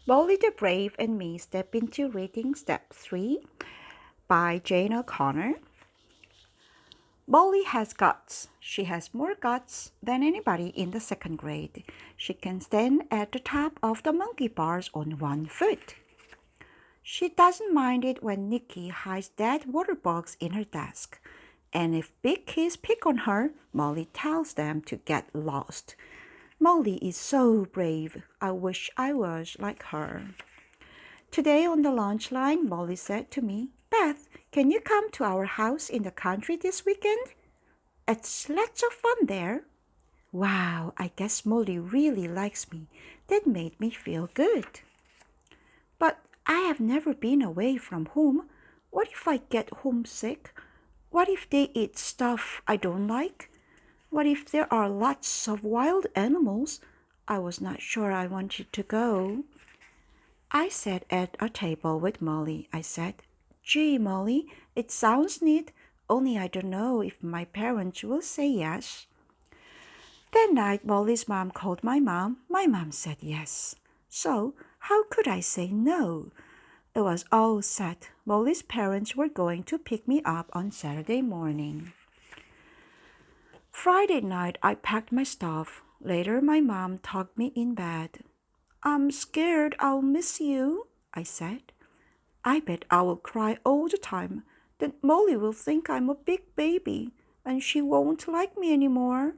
Molly the Brave and Me Step into Reading Step 3 by Jane O'Connor. Molly has guts. She has more guts than anybody in the second grade. She can stand at the top of the monkey bars on one foot. She doesn't mind it when Nikki hides dead water bugs in her desk. And if big kids pick on her, Molly tells them to get lost. Molly is so brave. I wish I was like her. Today on the lunch line, Molly said to me, Beth, can you come to our house in the country this weekend? It's lots of fun there. Wow, I guess Molly really likes me. That made me feel good. But I have never been away from home. What if I get homesick? What if they eat stuff I don't like? What if there are lots of wild animals? I was not sure I wanted to go. I sat at a table with Molly. I said, Gee, Molly, it sounds neat, only I don't know if my parents will say yes. That night, Molly's mom called my mom. My mom said yes. So, how could I say no? It was all set. Molly's parents were going to pick me up on Saturday morning. Friday night, I packed my stuff. Later, my mom tucked me in bed. I'm scared I'll miss you, I said. I bet I will cry all the time. Then Molly will think I'm a big baby, and she won't like me anymore.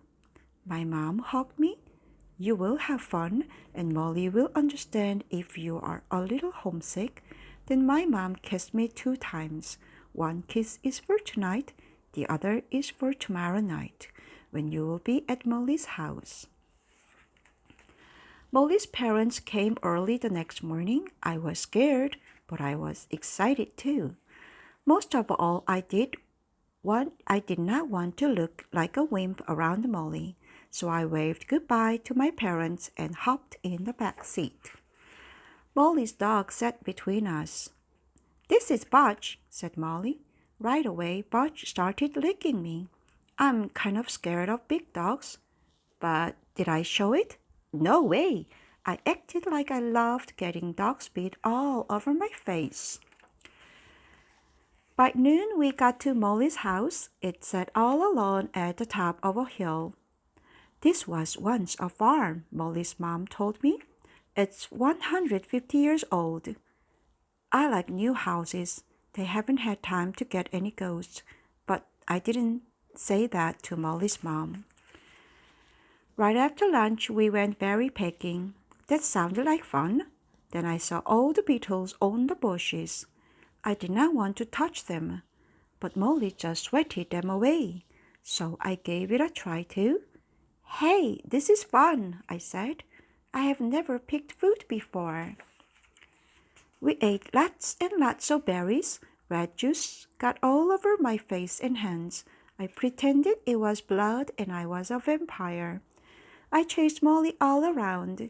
My mom hugged me. You will have fun, and Molly will understand if you are a little homesick. Then my mom kissed me 2 times. One kiss is for tonight, the other is for tomorrow night, when you will be at Molly's house. Molly's parents came early the next morning. I was scared, but I was excited too. Most of all, I did not want to look like a wimp around Molly, so I waved goodbye to my parents and hopped in the back seat. Molly's dog sat between us. This is Butch, said Molly. Right away, Butch started licking me. I'm kind of scared of big dogs. But did I show it? No way! I acted like I loved getting dog spit all over my face. By noon, we got to Molly's house. It sat all alone at the top of a hill. This was once a farm, Molly's mom told me. It's 150 years old. I like new houses. They haven't had time to get any ghosts, but I didn't say that to Molly's mom. Right after lunch, we went berry picking. That sounded like fun. Then I saw all the beetles on the bushes. I did not want to touch them, but Molly just sweated them away. So I gave it a try too. Hey, this is fun, I said. I have never picked fruit before. We ate lots and lots of berries. Red juice got all over my face and hands. I pretended it was blood and I was a vampire. I chased Molly all around.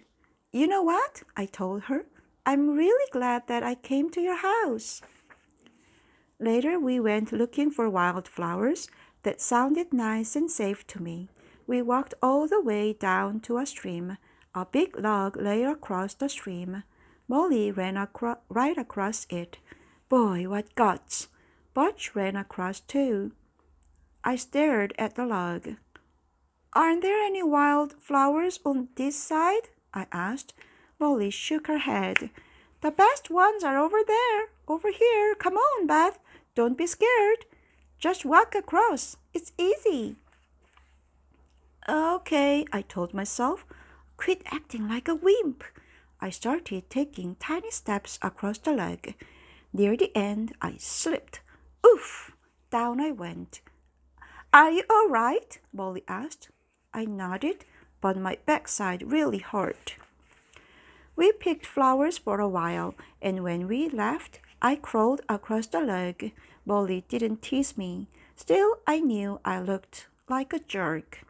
You know what? I told her. I'm really glad that I came to your house. Later, we went looking for wildflowers that sounded nice and safe to me. We walked all the way down to a stream. A big log lay across the stream. Molly ran right across it. Boy, what guts! Butch ran across too. I stared at the log. Aren't there any wild flowers on this side? I asked. Molly shook her head. The best ones are over there, over here. Come on, Beth. Don't be scared. Just walk across. It's easy. Okay, I told myself. Quit acting like a wimp. I started taking tiny steps across the log. Near the end, I slipped. Oof! Down I went. Are you all right? Molly asked. I nodded, but my backside really hurt. We picked flowers for a while, and when we left, I crawled across the log. Molly didn't tease me. Still, I knew I looked like a jerk.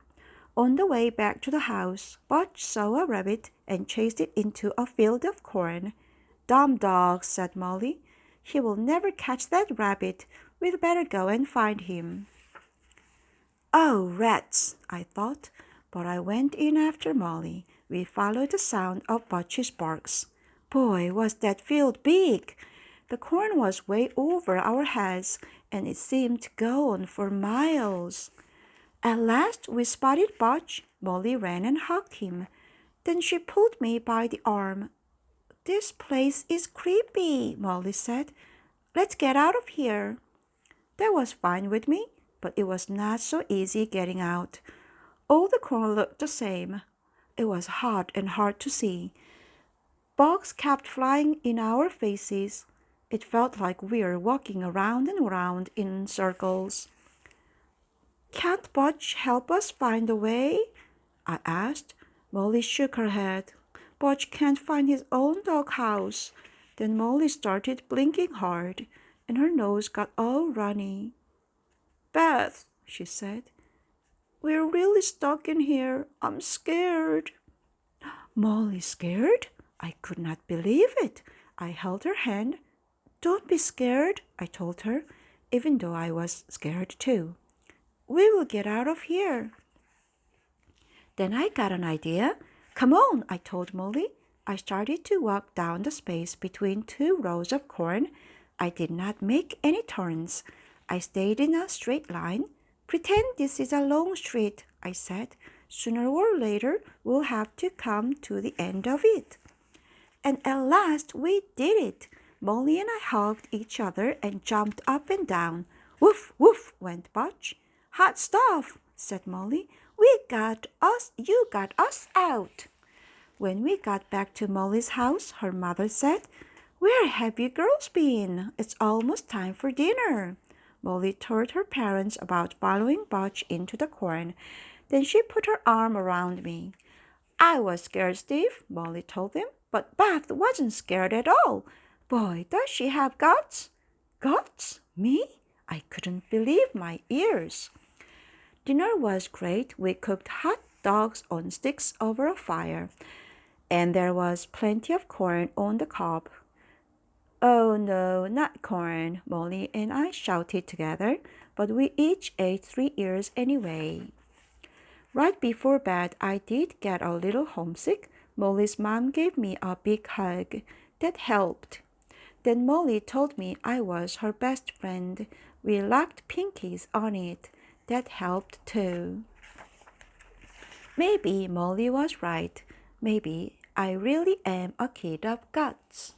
On the way back to the house, Butch saw a rabbit and chased it into a field of corn. Dumb dog, said Molly. He will never catch that rabbit. We'd better go and find him. Oh, rats, I thought, but I went in after Molly. We followed the sound of Butch's barks. Boy, was that field big! The corn was way over our heads, and it seemed to go on for miles. At last we spotted Butch. Molly ran and hugged him. Then she pulled me by the arm. This place is creepy, Molly said. Let's get out of here. That was fine with me, but it was not so easy getting out. All the corn looked the same. It was hot and hard to see. Bugs kept flying in our faces. It felt like we were walking around and around in circles. Can't Butch help us find the way? I asked. Molly shook her head. Butch can't find his own doghouse. Then Molly started blinking hard, and her nose got all runny. Beth, she said, we're really stuck in here. I'm scared. Molly scared? I could not believe it. I held her hand. Don't be scared, I told her, even though I was scared too. We will get out of here. Then I got an idea. Come on, I told Molly. I started to walk down the space between two rows of corn. I did not make any turns. I stayed in a straight line. Pretend this is a long street, I said. Sooner or later, we'll have to come to the end of it. And at last we did it. Molly and I hugged each other and jumped up and down. Woof, woof, went Butch. Hot stuff, said Molly. You got us out. When we got back to Molly's house, her mother said, Where have you girls been? It's almost time for dinner. Molly told her parents about following Butch into the corn. Then she put her arm around me. I was scared, Steve, Molly told them, but Beth wasn't scared at all. Boy, does she have guts? Guts? Me? I couldn't believe my ears. Dinner was great. We cooked hot dogs on sticks over a fire, and there was plenty of corn on the cob. Oh no, not corn, Molly and I shouted together, but we each ate 3 ears anyway. Right before bed, I did get a little homesick. Molly's mom gave me a big hug. That helped. Then Molly told me I was her best friend. We locked pinkies on it. That helped too. Maybe Molly was right. Maybe I really am a kid of guts.